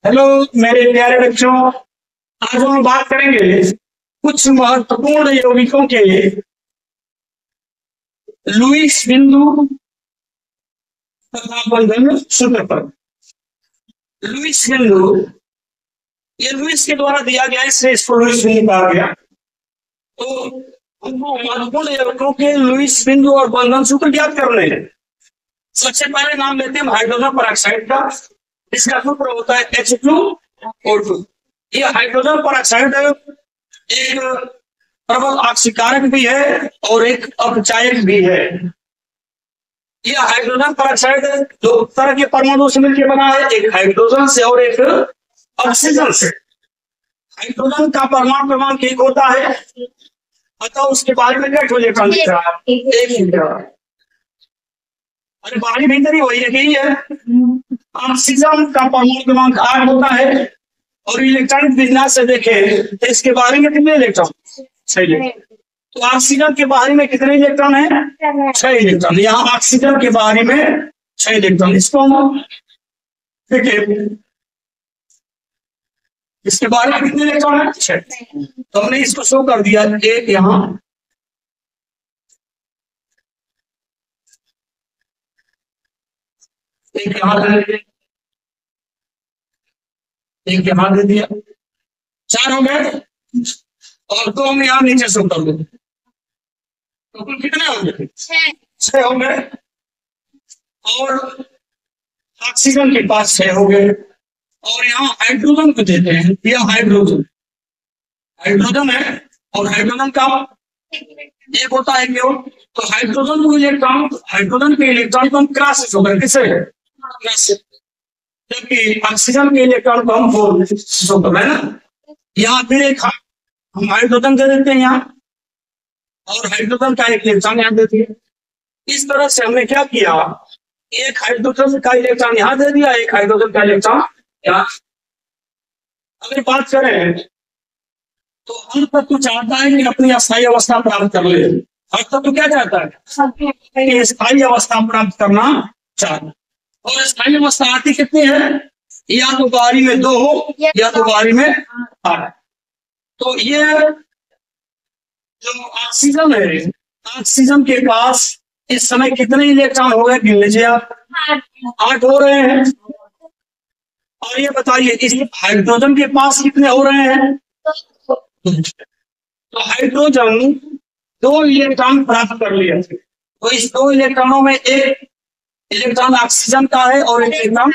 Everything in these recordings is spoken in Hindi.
हेलो मेरे प्यारे बच्चों। आज हम बात करेंगे कुछ महत्वपूर्ण यौगिकों के लुईस बिंदु तथा बंधन सूत्र पर। लुईस बिंदु ये लुईस के द्वारा दिया गया, इससे इसको लुईस बिंदु कहा गया। तो हमको महत्वपूर्ण यौगिकों के लुईस बिंदु और बंधन सूत्र ज्ञात करने हैं। सबसे पहले नाम लेते हैं हाइड्रोजन परऑक्साइड का। इसका सूत्र होता है H2O2। ये हाइड्रोजन परऑक्साइड एक प्रबल ऑक्सीकारक भी है और एक अपचायक भी है। यह हाइड्रोजन परऑक्साइड दो तरह के परमाणु से मिलकर बना है, एक हाइड्रोजन से और एक ऑक्सीजन से। हाइड्रोजन का परमाणु क्रमांक 1 होता है, अतः उसके बारे में क्या इलेक्ट्रॉन दिख रहा है? 1 दिख रहा है। अरे बाहरी भीतर ही वही यही है। ऑक्सीजन का परमाणु क्रमांक 8 होता है और इलेक्ट्रॉनिक विन्यास से देखें तो इसके बारे में कितने इलेक्ट्रॉन? 6 इलेक्ट्रॉन। तो ऑक्सीजन के बारे में कितने इलेक्ट्रॉन है? 6 इलेक्ट्रॉन। यहाँ ऑक्सीजन के बारे में 6 इलेक्ट्रॉन। इसको हम ठीक है, इसके बारे में कितने इलेक्ट्रॉन है? 6। तो हमने इसको शो कर दिया, एक यहाँ एक यहाँ दे दिया, एक यहाँ दे दिया, 4 हो गए और 2 हम यहाँ नीचे शो कर देंगे। तो कुल कितने होंगे? 6 हो गए। और ऑक्सीजन के पास 6 हो गए और यहाँ हाइड्रोजन को देते हैं। यह हाइड्रोजन हाइड्रोजन है और हाइड्रोजन का एक होता है क्यों? तो हाइड्रोजन को इलेक्ट्रॉन, हाइड्रोजन के इलेक्ट्रॉन को हम क्रॉस शो करें, किसे? जबकि ऑक्सीजन के इलेक्ट्रॉन को हम शो कर रहे हैं ना। यहाँ फिर एक हम हाइड्रोजन दे देते हैं यहाँ और हाइड्रोजन का एक इलेक्ट्रॉन यहाँ देते हैं। इस तरह से हमने क्या किया, एक हाइड्रोजन का इलेक्ट्रॉन यहाँ दे दिया, एक हाइड्रोजन का इलेक्ट्रॉन यहाँ। अगर बात करें तो हर तत्व चाहता है कि अपनी अस्थायी अवस्था प्राप्त कर ले। हर तत्व क्या चाहता है? स्थायी अवस्था प्राप्त करना चाहता है। और स्थायी अवस्था आती कितनी है? या तो बारी में 2 हो या तो बारी में 8। तो ये जो ऑक्सीजन है, ऑक्सीजन के पास इस समय कितने इलेक्ट्रॉन हो गए? गिन लीजिए आप। 8 हो रहे हैं। और ये बताइए इस हाइड्रोजन के पास कितने हो रहे हैं? तो हाइड्रोजन 2 इलेक्ट्रॉन प्राप्त कर लिया। तो इस 2 इलेक्ट्रॉनों में एक इलेक्ट्रॉन ऑक्सीजन का है और एक इलेक्ट्रॉन,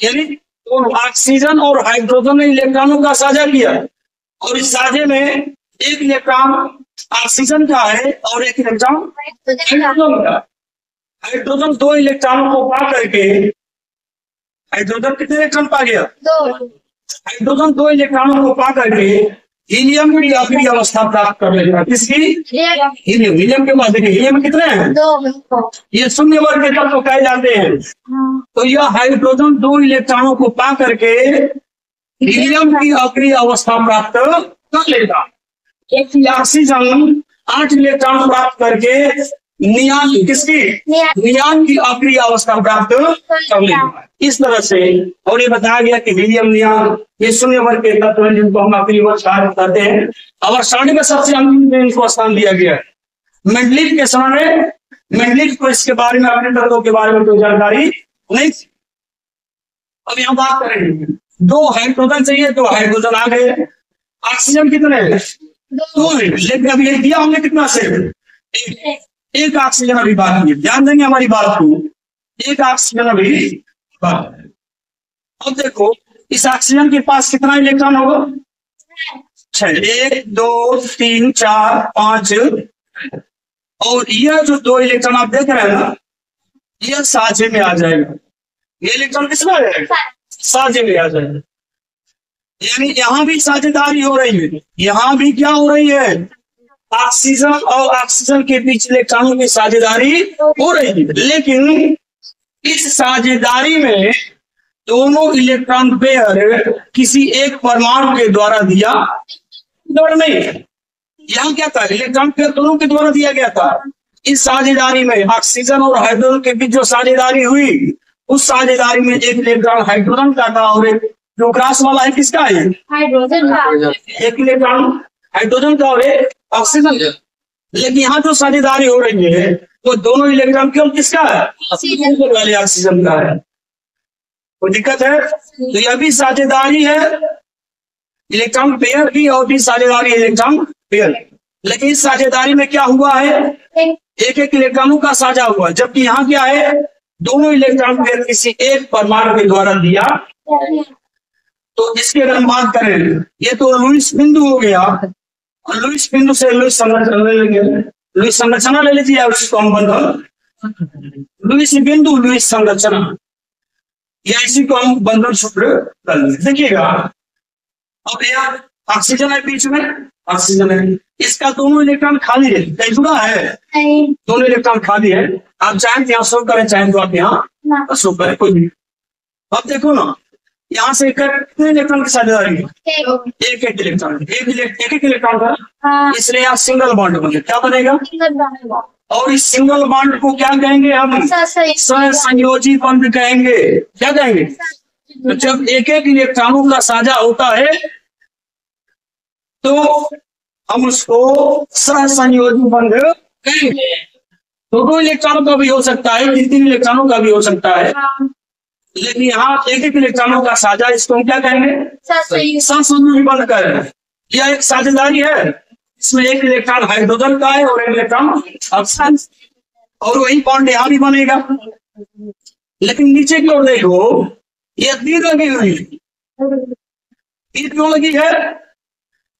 यानी तो ऑक्सीजन और हाइड्रोजन ने इलेक्ट्रॉनों का साझा किया और इस साझे में एक इलेक्ट्रॉन ऑक्सीजन का है और एक इलेक्ट्रॉन हाइड्रोजन का। हाइड्रोजन 2 इलेक्ट्रॉनों को पा करके, हाइड्रोजन कितने इलेक्ट्रॉन पा गया? 2। हाइड्रोजन 2 इलेक्ट्रॉनों को पा करके हीलियम की आखिरी अवस्था प्राप्त कर लेगा। किसकी? हीलियम। हीलियम के पास देखिए हीलियम कितने हैं? 2। ये शून्य वर्ग के तत्व कहे जाते हैं। तो यह हाइड्रोजन 2 इलेक्ट्रॉनों को पा करके हीलियम की आखिरी अवस्था प्राप्त कर लेगा। जबकि ऑक्सीजन 8 इलेक्ट्रॉन प्राप्त करके नियान, किसकी? नियान की आखिरी अवस्था प्राप्त कर लेगा। इस तरह से और ये बताया गया कि हीलियम, नियान ये शून्य वर्ग के तत्व हैं जिनको हम आखिरी वर्ग कहते हैं। और सारणी में सबसे अंतिम में इनको स्थान दिया गया है। मेंडलीफ के समय मेंडलीफ को इसके बारे में, अपने तत्वों के बारे में कोई जानकारी नहीं थी। अब यहाँ बात करेंगे 2 हाइड्रोजन चाहिए, तो हाइड्रोजन आ गए। ऑक्सीजन कितने? 2 है। लेकिन अब ये दिया हमने कितना से? एक ऑक्सीजन अभी बाकी है। ध्यान देंगे हमारी बात को, एक ऑक्सीजन अभी बाकी है। अब देखो इस ऑक्सीजन के पास कितना इलेक्ट्रॉन होगा? 6। 1 2 3 4 5 और यह जो 2 इलेक्ट्रॉन आप देख रहे हैं ना, यह साझे में आ जाएगा। ये इलेक्ट्रॉन किसमें आ जाएगा? साझे में आ जाएगा। यानी यहां भी साझेदारी हो रही है। यहां भी क्या हो रही है? ऑक्सीजन और ऑक्सीजन के बीच इलेक्ट्रॉनों की साझेदारी हो रही है। लेकिन इस साझेदारी में दोनों इलेक्ट्रॉन पेयर किसी एक परमाणु के द्वारा दिया नहीं। यहाँ क्या था? इलेक्ट्रॉन पेयर दोनों के द्वारा दिया गया था। इस साझेदारी में ऑक्सीजन और हाइड्रोजन के बीच जो साझेदारी हुई, उस साझेदारी में एक इलेक्ट्रॉन हाइड्रोजन का था और एक जो क्रॉस वाला है किसका है? हाइड्रोजन का। एक इलेक्ट्रॉन हाइड्रोजन का और एक ऑक्सीजन का। लेकिन यहाँ जो साझेदारी हो रही है वो दोनों इलेक्ट्रॉन केवल किसका है? वाले ऑक्सीजन का है। कोई दिक्कत है? तो यह भी साझेदारी है इलेक्ट्रॉन पेयर की, और भी साझेदारी इलेक्ट्रॉन पेयर। लेकिन इस साझेदारी में क्या हुआ है? एक एक इलेक्ट्रॉनों का साझा हुआ, जबकि यहाँ क्या है? दोनों इलेक्ट्रॉन पेयर किसी एक परमाणु के द्वारा दिया। तो इसकी अगर हम बात करें, ये तो लुईस बिंदु हो गया, और लुईस बिंदु से लुईस संरचना ले लेंगे। लुईस संरचना ले लीजिए, उसको हम बंधन लुईस बिंदु लुईस संरचना, या इसी को हम बंधन सूत्र कर लेंगे। देखिएगा, अब यह ऑक्सीजन है, बीच में ऑक्सीजन है, इसका दोनों इलेक्ट्रॉन खाली है, कहीं जुड़ा है? दोनों इलेक्ट्रॉन खाली है। आप चाहें यहाँ शो करें, चाहें तो आप यहाँ शो करें, कोई नहीं। अब देखो ना, यहाँ से कितने इलेक्ट्रॉन की साझेदारी है? एक एक इलेक्ट्रॉन, एक इलेक्ट्रॉन का, इसलिए यहाँ सिंगल बॉन्ड बने। क्या बनेगा? और इस सिंगल बॉन्ड को क्या कहेंगे हम? सहसंयोजी बंध कहेंगे। क्या कहेंगे? तो जब एक एक इलेक्ट्रॉनों का साझा होता है तो हम उसको सहसंयोजी बंध कहेंगे। दो इलेक्ट्रॉनों का भी हो सकता है, तीन इलेक्ट्रॉनों का भी हो सकता है, लेकिन यहाँ एक एक इलेक्ट्रॉनों का साझा, इसको हम क्या कहेंगे? सहसंयोजी बंध कहेंगे। यह एक साझेदारी है, इसमें एक इलेक्ट्रॉन हाइड्रोजन का है और एक इलेक्ट्रॉन ऑक्सीजन, और वही बॉन्ड यहाँ भी बनेगा। लेकिन नीचे की ओर देखो, यह तीर लगी हुई है। तीर क्यों लगी है?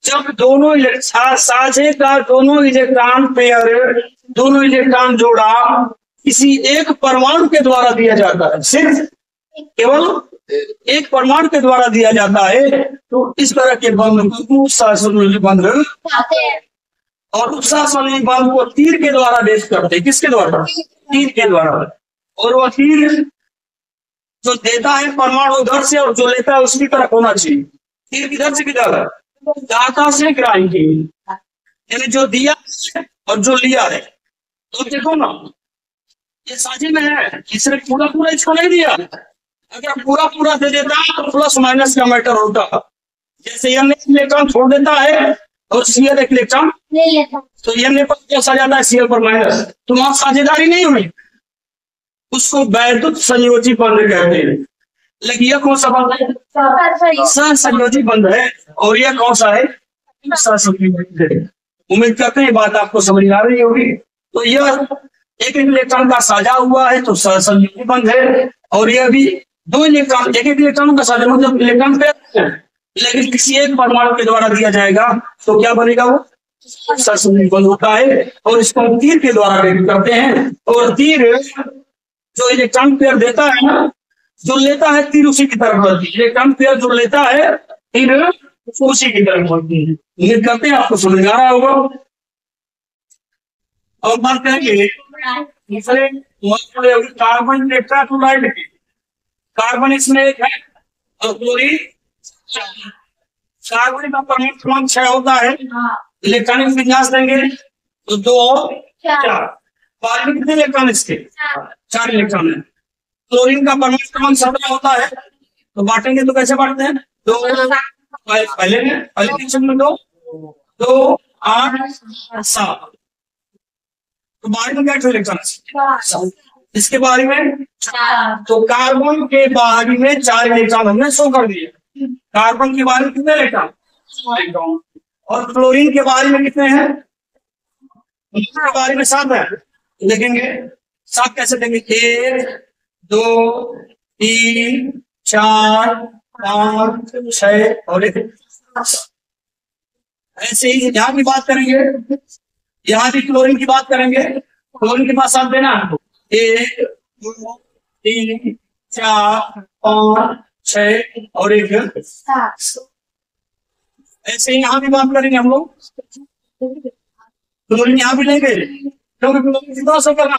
जब दोनों साझे का दोनों इलेक्ट्रॉन पेयर, दोनों इलेक्ट्रॉन जोड़ा किसी एक परमाणु के द्वारा दिया जाता है, सिर्फ केवल एक परमाणु के द्वारा दिया जाता है, तो इस तरह के बंध को सहसंयोजी बंध, और सहसंयोजी बंध को तीर के द्वारा व्यक्त करते। किसके द्वारा? तीर के द्वारा। और वह तीर जो देता है परमाणु उधर से, और जो लेता है उसकी तरफ होना चाहिए। तीर किधर से किधर है? दाता से ग्राही की, यानी जो दिया और जो लिया है। तो देखो ना, ये साझे में है, इसने पूरा पूरा इसको नहीं दिया। अगर पूरा पूरा दे देता तो प्लस माइनस का मैटर होता। जैसे ये इलेक्ट्रॉन छोड़ देता है और सीएल एक इलेक्ट्रॉन ले लेता, तो ये पर कैसा जाता है? सीएल पर माइनस। तो वहां साझेदारी नहीं हुई, उसको वैद्युत संयोजी बंध कहते हैं। लेकिन यह कौन सा बंध है? सहसंयोजी बंध है। और यह कौन सा है? सहसंयोजी बंध है। उम्मीद करते हैं बात आपको समझ आ रही होगी। तो यह एक इलेक्ट्रॉन का साझा हुआ है तो सहसंयोजी बंध है, और यह भी दो इलेक्ट्रॉन, एक इलेक्ट्रॉन का साझा मतलब इलेक्ट्रॉन पेयर, लेकिन किसी एक परमाणु के द्वारा दिया जाएगा तो क्या बनेगा? वो सहसंयोजी बंध होता है। और इसको हम तीर के द्वारा व्यक्त करते हैं। और तीर जो इलेक्ट्रॉन पेयर देता है ना, जो लेता है तीर उसी की तरफ बढ़ती है। इलेक्ट्रॉन पेयर जो लेता है तीर उसी की तरफ बढ़ती है। उम्मीद करते हैं आपको समझ आ रहा होगा। और बात करेंगे दूसरे कार्बन टेट्राक्लोराइड की। कार्बन इसमें एक है और क्लोरीन। कार्बन का परमाणु क्रमांक 6 होता है। इलेक्ट्रॉनिक विन्यास देंगे तो 2 और 4। पानी में कितने इलेक्ट्रॉन? इसके 4 इलेक्ट्रॉन है। क्लोरीन का परमाणु क्रमांक 17 होता है। तो बांटेंगे तो कैसे बांटते हैं? 2 पहले में 2 2 8 7। तो बाहरी में क्या इलेक्ट्रॉन? इसके बाहरी में 4। तो कार्बन के बाहरी में 4 इलेक्ट्रॉन हमने शो कर दिए। कार्बन के बाहरी में कितने इलेक्ट्रॉन? और क्लोरीन के बाहरी में कितने हैं? के बाहरी में 7 है। देखेंगे 7 कैसे देंगे? 1 2 3 4 5 6 और 1। ऐसे ही यहाँ भी बात करेंगे, यहाँ भी क्लोरीन की बात करेंगे। क्लोरीन के पास साथ देना 1 2 3 4 5 6 और 1। ऐसे ही यहाँ भी बात करेंगे हम लोग। क्लोरीन यहाँ भी लेंगे, क्योंकि क्लोरीन कितना सौ करना?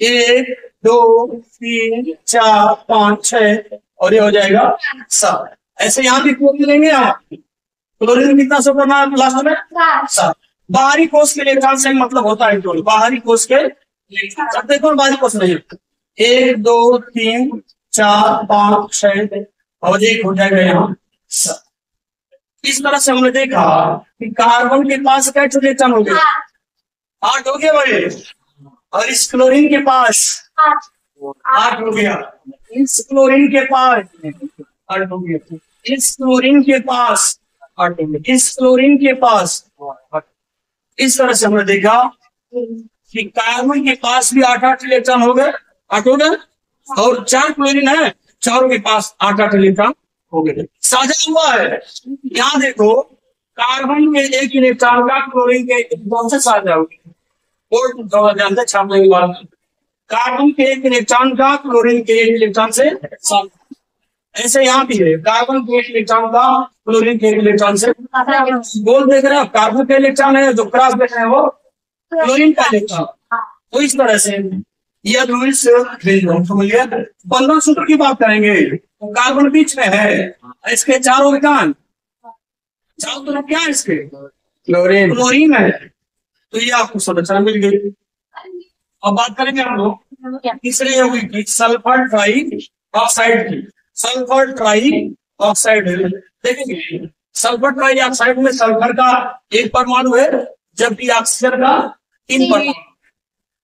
1 2 3 4 5 6 और ये हो जाएगा 7। ऐसे यहाँ भी क्लोरीन लेंगे। यहाँ क्लोरीन कितना शो करना है लास्ट में? 7। बाहरी कोष के इलेक्ट्रॉन से मतलब होता है टोटल बाहरी कोष के। देखो बाहरी कोष नहीं, 1 2 3 4 5 6 और एक हो जाएगा यहाँ। इस तरह से हमने देखा कि कार्बन के पास कैसे इलेक्ट्रॉन हो गया, 8 हो गया भाई, और इस क्लोरीन के पास 8 हो गया, इस क्लोरीन के पास 8 हो गया, इस क्लोरीन के पास 8 हो गया, इस क्लोरीन के पास। इस तरह से हमने देखा कि कार्बन के पास भी 8 इलेक्ट्रॉन हो गए, 8 हो गए, और 4 क्लोरीन है, चारों के पास 8 इलेक्ट्रॉन हो गए, साझा हुआ है। यहाँ देखो कार्बन में 1 इलेक्ट्रॉन का क्लोरीन के इलेक्ट्रॉन से साझा हो गया, जानते छापने के बाद कार्बन के 1 इलेक्ट्रॉन का क्लोरीन के 1 इलेक्ट्रॉन से साझा। ऐसे यहाँ भी है, कार्बन के 1 इलेक्ट्रॉन का क्लोरीन के 1 इलेक्ट्रॉन से गोल देख रहे हो, कार्बन का इलेक्ट्रॉन है, जो क्रॉस देख रहे हैं वो क्लोरीन का इलेक्ट्रॉन। तो इस तरह से यह लुईस समझिए। बंधन सूत्र की बात करेंगे, कार्बन बीच में है, इसके चारों इलेक्ट्रॉन, चारों तरफ क्या है इसके, क्लोरीन है, तो ये आपको संरचना मिल गई। अब बात करेंगे हम लोग तीसरे यौगिक की, सल्फर ट्राई ऑक्साइड की। सल्फर ट्राई ऑक्साइड देखेंगे, सल्फर ट्राई ऑक्साइड में सल्फर का 1 परमाणु है, जबकि ऑक्सीजन का 3 परमाणु।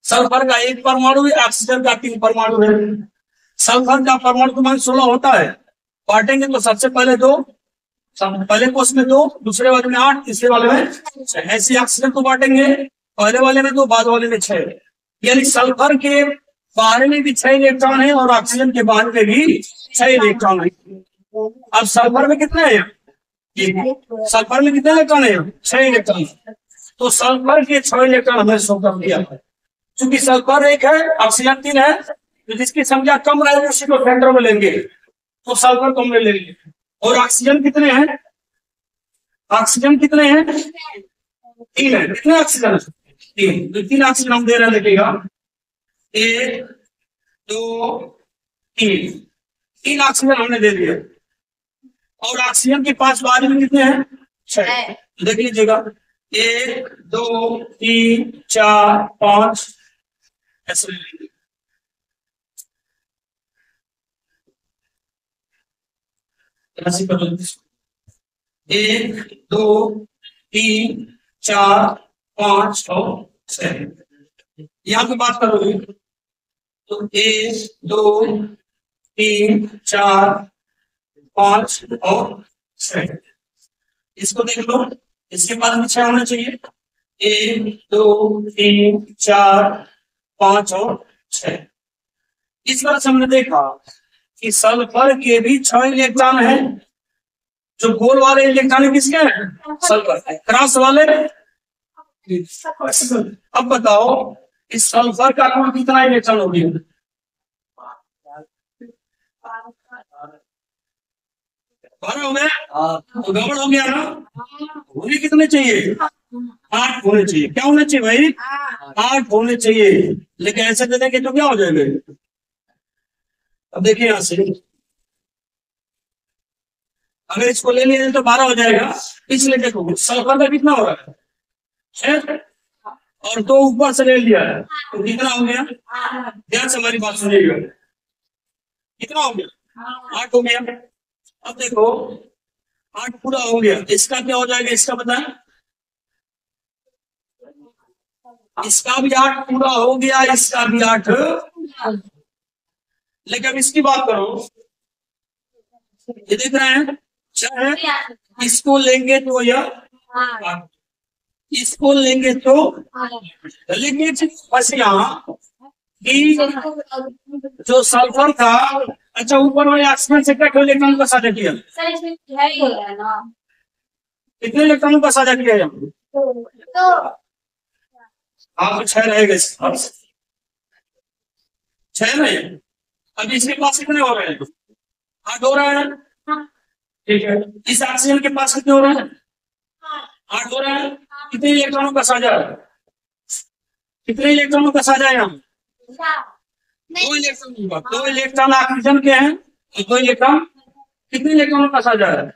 सल्फर का 1 परमाणु है, ऑक्सीजन का 3 परमाणु है। सल्फर का परमाणु क्रमांक 16 होता है। बांटेंगे तो सबसे पहले 2, पहले कोष में 2, दूसरे वाले में 8, तीसरे वाले में 6। ऐसे ऑक्सीजन को बांटेंगे, पहले वाले में 2, बाद वाले में 6। यानी सल्फर के बाहर में भी 6 इलेक्ट्रॉन है और ऑक्सीजन के बाहर में भी 6 इलेक्ट्रॉन है। अब सल्फर में कितने हैं, सल्फर में कितने इलेक्ट्रॉन है, 6 इलेक्ट्रॉन। तो सल्फर के 6 इलेक्ट्रॉन हमें शो कर दिया है। चूंकि सल्फर 1 है, ऑक्सीजन 3 है, तो जिसकी संख्या कम रहेगी उसी को सेंटर में लेंगे, तो सल्फर कम में लेंगे। और ऑक्सीजन कितने हैं, ऑक्सीजन कितने हैं, 3 है। कितने ऑक्सीजन, 3, तो 3 ऑक्सीजन हम दे रहे हैं, देखिएगा 1 2 3 ऑक्सीजन हमने दे दिया। और ऑक्सीजन के पास बाद में कितने हैं, 6। देख लीजिएगा 1 2 3 4 5 ऐसे ले लीजिए। राशि कर लो, 1 2 3 4 5 और 6। यहाँ पे बात करोगे तो 1 2 3 4 5 और 6। इसको देख लो, इसके बाद में 6 होना चाहिए, 1 2 3 4 5 और 6। इस तरह से हमने देखा कि सल्फर के भी 6 इलेक्ट्रॉन है। जो गोल वाले इलेक्ट्रॉन किसके हैं, सल्फर, क्रॉस वाले। अब बताओ इस सल्फर का कुल कितना इलेक्ट्रॉन हो गया, 12 हो गया, तो गड़बड़ हो गया ना। होने कितने चाहिए, 8 होने चाहिए। क्या होने चाहिए भाई, 8 होने चाहिए। लेकिन ऐसे दे देंगे तो क्या हो जाएगा। अब देखिए यहां से, अगर इसको ले लिया तो 12 हो जाएगा। इसलिए देखो सल्फर का कितना हो रहा है, 6, और 2 ऊपर से ले लिया है, तो कितना हो गया। ध्यान से हमारी बात सुनिएगा, कितना हो गया, 8 हो गया। अब देखो 8 पूरा हो गया, इसका क्या हो जाएगा, इसका बताएं। इसका भी 8 पूरा हो गया, इसका भी 8। लेकिन अब इसकी बात करो, ये देख रहे हैं 6 है, इसको लेंगे तो यह, इसको लेंगे तो, लेकिन बस यहाँ कि जो सल्फर था, अच्छा ऊपर वाले ऑक्सीजन से क्या इलेक्ट्रॉन का साझा किया, कितने इलेक्ट्रॉनों का साझा किया है, हाँ 6 रहेगा, 6 नहीं। अब इसके पास कितने हो रहे हैं, 8 हो रहे हैं, ठीक है। इस ऑक्सीजन के पास कितने हो रहे हैं, 8 हो रहे हैं। कितने इलेक्ट्रॉनों का साझा है, कितने इलेक्ट्रॉनों का साझा है यहाँ, 2 इलेक्ट्रॉन। 2 इलेक्ट्रॉन ऑक्सीजन के हैं, 2 इलेक्ट्रॉन, कितने इलेक्ट्रॉनों का साझा है,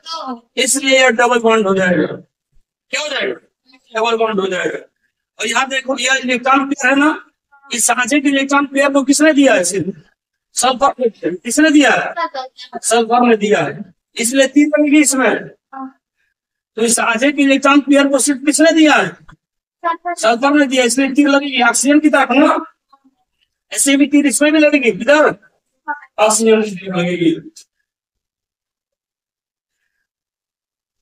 इसलिए यह डबल बॉन्ड हो जाएगा। क्या हो जाएगा, डबल बॉन्ड हो जाएगा। और यहाँ देखो यह इलेक्ट्रॉन पेयर है ना, इस साझे के इलेक्ट्रॉन पेयर को किसने दिया है, सल्फर किसने दिया है? सल्फर ने दिया है, इसलिए तीर लगेगी इसमें। तो इस आधे के इलेक्ट्रॉन पेयर को सिर्फ किसने दिया है? सल्फर ने दिया, इसलिए तीर लगेगी ऑक्सीजन की तरफ ना। ऐसे भी तीर इसमें भी लगेगी, किधर? ऑक्सीजन की तरफ लगेगी।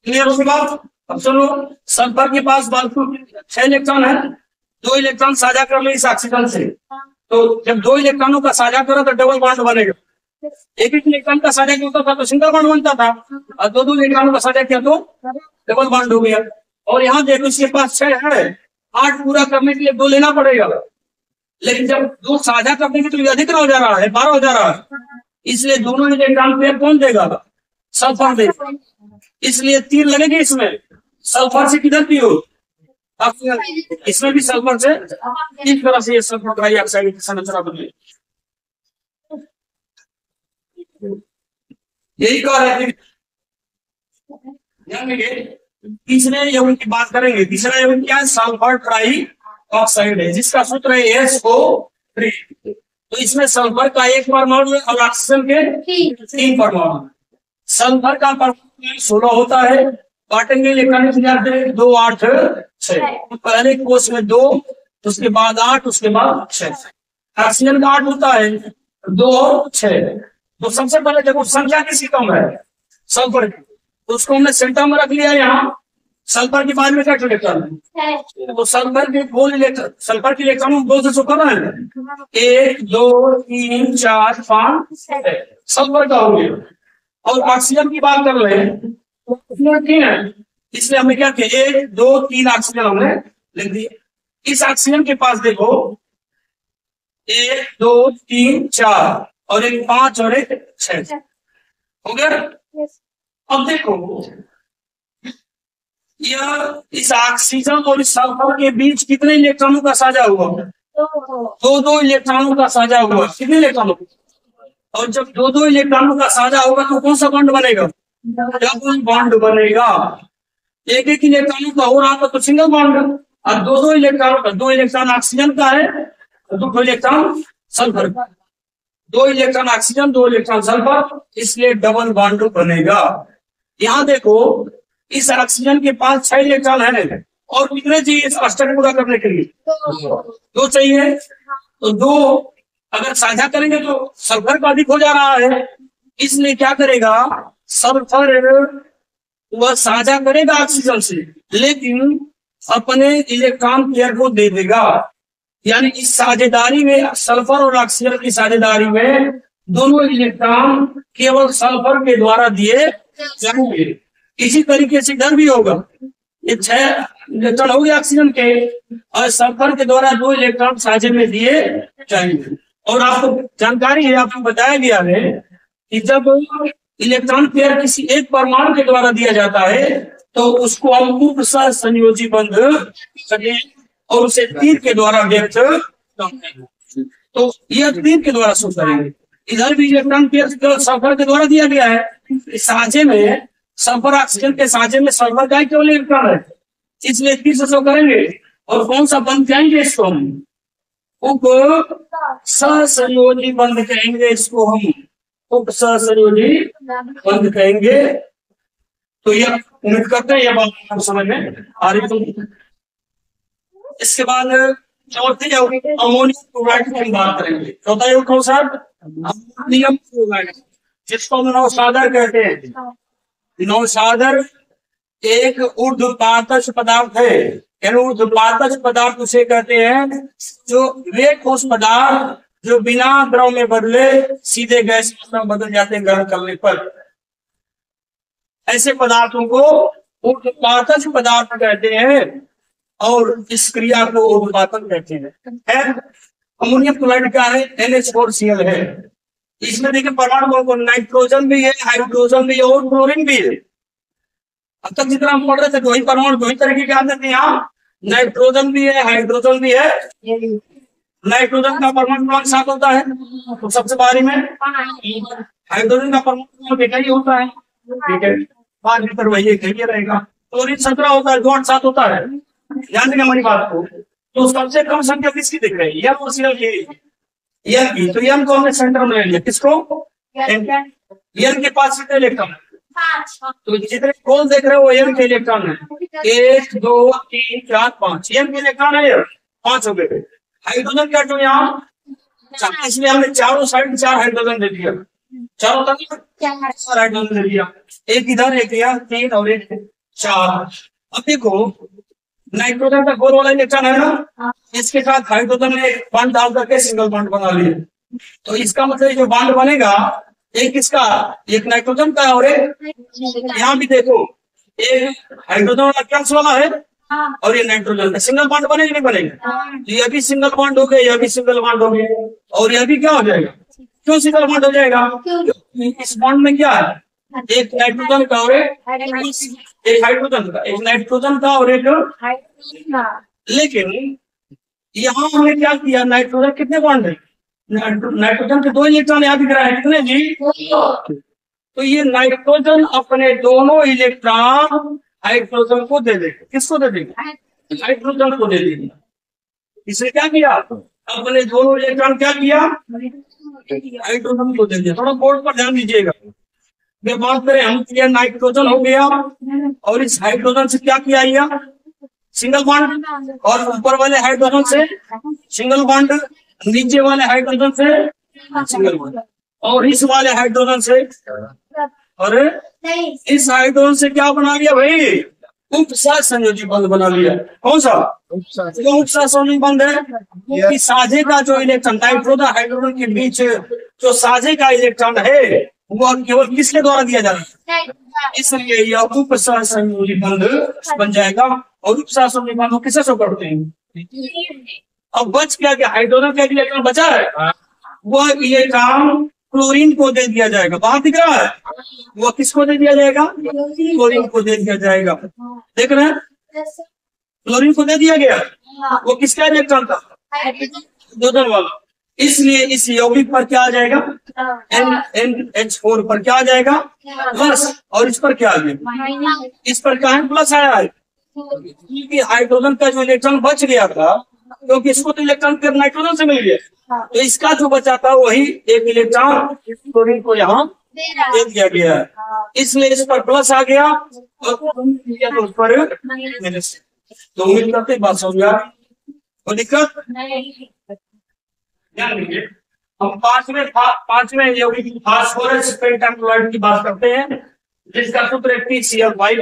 क्लियर होगी बात? अब चलो, सल्फर के पास 6 इलेक्ट्रॉन है, 2 इलेक्ट्रॉन साझा कर ले इस ऑक्सीजन से। तो जब 2 इलेक्ट्रॉनों का साझा करो तो डबल बॉन्ड बनेगा। एक इलेक्ट्रॉन का साझा किया था तो सिंगल बॉन्ड बनता था, और 2 इलेक्ट्रॉनों का साझा किया तो डबल बॉन्ड हो गया। और यहाँ देखो इसके पास 6 है, 8 पूरा करने के लिए 2 लेना पड़ेगा, लेकिन जब 2 साझा करने के तो अधिक हो जा रहा है, 12 हो जा रहा है, इसलिए दोनों इलेक्ट्रॉन पेयर कौन देगा? सल्फर देगा। इसलिए तीर लगेगी इसमें, सल्फर से किधर भी हो, इसमें भी सल्फर से। इस तरह से ये सल्फर डाइऑक्साइड की संरचना बनी, यही कह रहे थे। तीसरे यौगिक की बात करेंगे। तीसरा यौगिक क्या है? सल्फर ट्राई ऑक्साइड है, जिसका सूत्र है SO3। तो इसमें सल्फर का 1 परमाणु और ऑक्सीजन के 3 परमाणु। सल्फर का परमाणु 16 होता है, बांटेंगे इलेक्ट्रॉनिक 2, 8, 6। पहले कोष में 2, उसके बाद 8, उसके बाद 6। ऑक्सीजन का 8 होता है, 2 और 6। तो सबसे पहले देखो संख्या किसकी कम है? सल्फर की, तो उसको हमने सेंटर में रख लिया। यहाँ सल्फर के बाद में क्या इलेक्ट्रॉन है? तो सल्फर के गोल इलेक्ट्रॉन, सल्फर के इलेक्ट्रॉन 2 से शो कर रहे हैं, 1, 2, 3, 4, 5, 6 सल्फर का हो गया। और ऑक्सीजन की बात कर रहे हैं, तीन है, इसलिए हमने क्या किया? 1, 2, 3 ऑक्सीजन हमने लिख दिए। इस ऑक्सीजन के पास देखो 1, 2, 3, 4 और एक 5 और एक 6 हो गया। अब देखो यह इस ऑक्सीजन और इस सल्फर के बीच कितने इलेक्ट्रॉनों का साझा हुआ? 2 इलेक्ट्रॉनों का साझा हुआ। कितने इलेक्ट्रॉनों? और जब 2 इलेक्ट्रॉनों का साझा होगा तो कौन सा बॉन्ड बनेगा? डबल बॉन्ड बनेगा। एक इलेक्ट्रॉनों का हो रहा था तो सिंगल बॉन्ड, और 2 इलेक्ट्रॉनों का, 2 इलेक्ट्रॉन ऑक्सीजन का है, 2 इलेक्ट्रॉन सल्फर का। 2 इलेक्ट्रॉन ऑक्सीजन, 2 इलेक्ट्रॉन सल्फर, इसलिए डबल बॉन्ड बनेगा। यहाँ देखो इस ऑक्सीजन के पास 6 इलेक्ट्रॉन है, और कितने चाहिए इस स्ट्रक्चर पूरा करने के लिए? 2 चाहिए। तो 2 अगर साझा करेंगे तो सल्फर का अधिक हो जा रहा है, इसलिए क्या करेगा? सल्फर वह साझा करेगा ऑक्सीजन से, लेकिन अपने इलेक्ट्रॉन पेयर को दे देगा। यानी इस साझेदारी में, सल्फर और ऑक्सीजन की साझेदारी में, दोनों इलेक्ट्रॉन केवल सल्फर के द्वारा दिए जाएंगे। इसी तरीके से इधर भी होगा, ये 6 इलेक्ट्रॉन हो गए ऑक्सीजन के, और सल्फर के द्वारा 2 इलेक्ट्रॉन साझे में दिए जाएंगे। और आपको जानकारी है, आपको बताया गया है कि जब इलेक्ट्रॉन पेयर किसी एक परमाणु के द्वारा दिया जाता है तो उसको हम उप सहसंयोजी बंध करें और उसे तीर के द्वारा व्यक्त करेंगे। तो यह तीर के द्वारा शो करेंगे। इधर भी इलेक्ट्रॉन पेयर सल्फर के द्वारा दिया गया है। साझे में सल्फर ऑक्सीजन के साझे में सल्फर का केवल इलेक्ट्रॉन है, इसलिए तीर से शो करेंगे। और कौन सा बंध कहेंगे इसको? हम उप सहसंयोजी बंध कहेंगे। इसको हम उप सहसंयोजी बंध कहेंगे। तो यह उम्मीद करते हैं यह बात समझ में आ रही। इसके बाद चौथे अमोनियम क्लोराइड की हम बात करेंगे। चौथा योग कौन सा? अमोनियम क्लोराइड, जिसको हम नौसादर कहते हैं। नौसादर एक ऊर्ध्वपातज पदार्थ है। ऊर्ध्वपातज पदार्थ उसे कहते हैं जो वे ठोस पदार्थ जो बिना द्रव में बदले सीधे गैस में बदल जाते हैं गर्म करने पर। ऐसे पदार्थों को ऊर्ध्वपातज पदार्थ कहते हैं और इस क्रिया को ऊर्ध्वपातन कहते हैं। अमोनियम क्लोराइड क्या है? NH4Cl है। इसमें देखिए परमाणु को नाइट्रोजन भी है, हाइड्रोजन भी है और क्लोरीन भी है। अब तक जितना हम पढ़ रहे थे 2 ही परमाणु 2 ही तरीके के आते थे। यहाँ नाइट्रोजन भी है, हाइड्रोजन भी है। नाइट्रोजन का परमाणु 7 होता है, तो सबसे बाहरी में हाइड्रोजन का परमाणु बेटा ही होता है, ठीक है, 5 मीटर वही रहेगा। क्लोरीन 17 होता है, 2 8 7 होता है। ध्यान देंगे हमारी बात को। तो सबसे कम संख्या किसकी दिख रही है? NaCl की। एन की, तो एन को हमने सेंटर में ले लिया, किसको? एन के पास कितने इलेक्ट्रॉन है? तो जितने कौन देख रहे हो वो एन के इलेक्ट्रॉन है, 1 2 3 4 5, एन के इलेक्ट्रॉन है, 5 हो गए। हाइड्रोजन क्या यहाँ, इसलिए हमने चारों साइड 4 हाइड्रोजन दे दिया, चारों तरफ 4 हाइड्रोजन दे दिया, एक इधर एक यहाँ 3 और एक 4। अब देखो नाइट्रोजन का गोल वाला इलेक्ट्रॉन है ना, इसके साथ हाइड्रोजन ने एक बॉन्ड डाल करके सिंगल बॉन्ड बना लिया। तो इसका मतलब जो बॉन्ड बनेगा एक इसका, एक नाइट्रोजन का और एक, यहाँ भी देखो एक हाइड्रोजन वाला ट्रांस वाला है और ये नाइट्रोजन का, सिंगल बॉन्ड बनेगा नहीं बनेगा? तो ये भी सिंगल बॉन्ड हो गया, यह भी सिंगल बॉन्ड हो गया, और यह भी क्या हो जाएगा? क्यों सिंगल बॉन्ड हो जाएगा? इस बॉन्ड में क्या है, एक नाइट्रोजन का और एक हाइड्रोजन का, एक नाइट्रोजन का और एक, लेकिन यहाँ हमने क्या किया, नाइट्रोजन कितने बॉन्ड है, नाइट्रोजन के 2 इलेक्ट्रॉन यहाँ दिख रहा है, कितने जी? तो ये नाइट्रोजन अपने दोनों इलेक्ट्रॉन हाइड्रोजन को दे देगा, किसको दे देगा? हाइड्रोजन को दे देगा। इसने क्या किया, अपने दोनों इलेक्ट्रॉन क्या किया, हाइड्रोजन को दे दिया। थोड़ा बोर्ड पर ध्यान दीजिएगा, बात करें हम, किया नाइट्रोजन हो गया और इस हाइड्रोजन से क्या किया, यह सिंगल बॉन्ड, और ऊपर वाले हाइड्रोजन से सिंगल बॉन्ड, नीचे वाले हाइड्रोजन से सिंगल बॉन्ड, और इस वाले हाइड्रोजन से, और इस हाइड्रोजन से क्या बना लिया भाई, उपसहज संयोजी बंध बना लिया। कौन सा उपसहज संयोजी बंध है? कि साझे का जो इलेक्ट्रॉन नाइट्रोजन हाइड्रोजन के बीच जो साझे का इलेक्ट्रॉन है वो केवल किसके द्वारा दिया जा रहा है, इसलिए यह उपसहज संयोजी बंध बन जाएगा। और उपसहज संयोजी बंध किसे शो करते हैं? अब बच क्या, हाइड्रोजन का इलेक्ट्रॉन बचा है, वह इलेक्ट्रॉन क्लोरीन को दे दिया जाएगा। बाहर दिख रहा है, वो किसको दे दिया जाएगा? क्लोरीन को दे दिया जाएगा। देख रहे हैं, क्लोरीन को दे दिया गया, वो किसका इलेक्ट्रॉन था? हाइड्रोजन वाला। इसलिए इस यौगिक पर क्या आ जाएगा, NH4 पर क्या आ जाएगा, प्लस, और इस पर क्या आ जाएगा, इस पर क्या है, प्लस आया है, क्योंकि हाइड्रोजन का जो इलेक्ट्रॉन बच गया था, क्योंकि इसको तो इलेक्ट्रॉन फिर नाइट्रोजन से मिल गया, तो इसका जो बचा था वही एक इलेक्ट्रॉन क्लोरीन को यहाँ दे दिया गया है, इसलिए इस पर प्लस आ गया और उस पर माइनस। तो उम्मीद करते बात समझ गया, कोई दिक्कत? हम पांचवें यौगिक फास्फोरस पेंटाक्लोराइड की बात करते हैं, जिसका सूत्र है PCl5।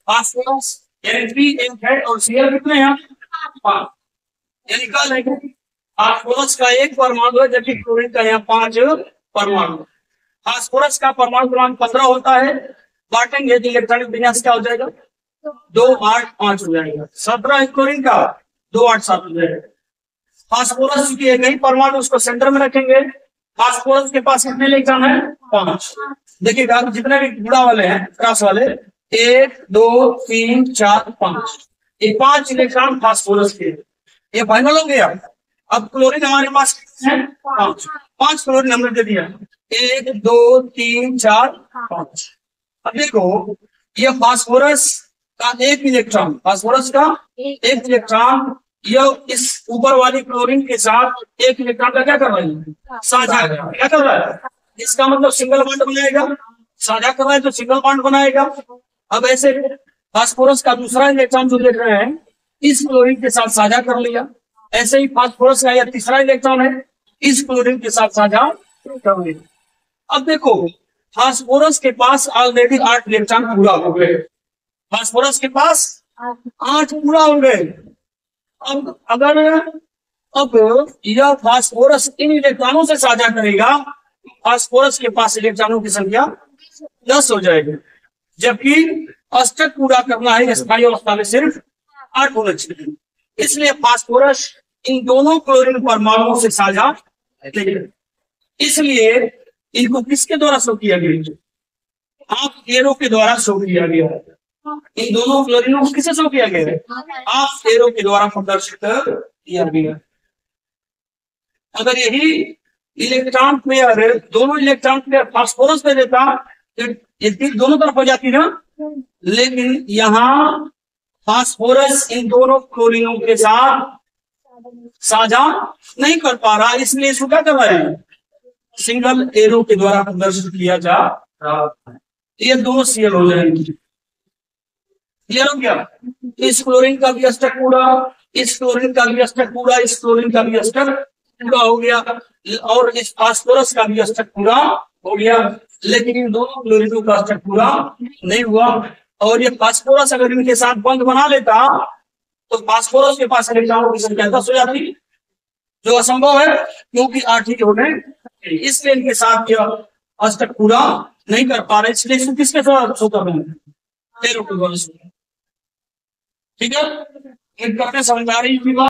फास्फोरस N3 है और Cl कितने हैं? 5। यानी कल है कि फास्फोरस का 1 परमाणु है, जबकि क्लोरीन का यहाँ 5 परमाणु। फास्फोरस का परमाणु क्रमांक 15 होता है, बांटेंगे तो इलेक्ट्रॉनिक विन्यास क्या हो जाएगा, 2 8 5 हो जाएगा। 17 क्लोरीन का 2 8 7 हो जाएगा। फास्फोरस की एक ही परमाणु, उसको सेंटर में रखेंगे। फास्फोरस के पास कितने इलेक्ट्रॉन है? 5। देखिएगा जितने भी गुणा वाले हैं, क्रॉस वाले, 1 2 3 4 5, ये 5 इलेक्ट्रॉन फास्फोरस के, ये फाइनल हो गया। अब क्लोरीन हमारे पास है 5 क्लोरीन हमने दे दिया, 1 2 3 4 5। अब देखो ये फास्फोरस का एक इलेक्ट्रॉन, फास्फोरस का एक इलेक्ट्रॉन यह इस ऊपर वाली क्लोरीन के साथ एक इलेक्ट्रॉन का क्या कर रहा है, साझा क्या कर रहा है, इसका मतलब सिंगल बॉन्ड बनाएगा। साझा कर रहा है तो सिंगल बॉन्ड बनाएगा। अब ऐसे फास्फोरस का दूसरा इलेक्ट्रॉन जो देख रहे हैं इस क्लोरीन के साथ साझा कर लिया, ऐसे ही फास्फोरस का यह तीसरा इलेक्ट्रॉन है, इस क्लोरीन के साथ साझा कर लिया। अब देखो फास्फोरस के पास ऑलरेडी 8 इलेक्ट्रॉन पूरा हो गए, फास्फोरस के पास 8 पूरा हो गए। अब अगर यह फास्फोरस इन इलेक्ट्रॉनों से साझा करेगा, फास्फोरस के पास इलेक्ट्रॉनों की संख्या 10 हो जाएगी, जबकि अष्टक पूरा करना है स्थायी अवस्था में सिर्फ 8 होना चाहिए। इसलिए फास्फोरस इन दोनों क्लोरीन परमाणुओं से साझा करेगा। इसलिए इनको किसके द्वारा शो किया गया? आप एरो के द्वारा शो किया गया है। इन दोनों क्लोरीनों को किसे शो किया गया है? आप एरो के द्वारा प्रदर्शित किया गया। अगर यही इलेक्ट्रॉन पेयर, दोनों इलेक्ट्रॉन पेयर फास्फोरस पे देता तो ये दोनों तरफ हो जाती ना, लेकिन यहाँ फास्फोरस इन दोनों क्लोरीनों के साथ साझा नहीं कर पा रहा, इसलिए इसको क्या कर रहे हैं, सिंगल एरो के द्वारा प्रदर्शित किया जा रहा है। ये दो सीएल हो जाएंगे, क्लियर हो गया। इस क्लोरीन का भी अष्टक पूरा, इस क्लोरीन का भी अष्टक पूरा, इस क्लोरीन का भी अष्टक पूरा हो गया, और इस फास्फोरस का भी अष्टक पूरा हो गया, लेकिन इन दोनों क्लोरीनों का अष्टक पूरा नहीं हुआ। और ये फास्फोरस अगर इनके साथ बंध बना लेता तो फास्फोरस के पास इलेक्ट्रॉनों की संख्या 10 हो जाती, जो असंभव है क्योंकि 8 ही होने, इसलिए इनके साथ अष्टक पूरा नहीं कर पा रहे, इसलिए इसको किसके साथ शो कर रहे हैं, ठीक है। एक करते समझ आ रही है।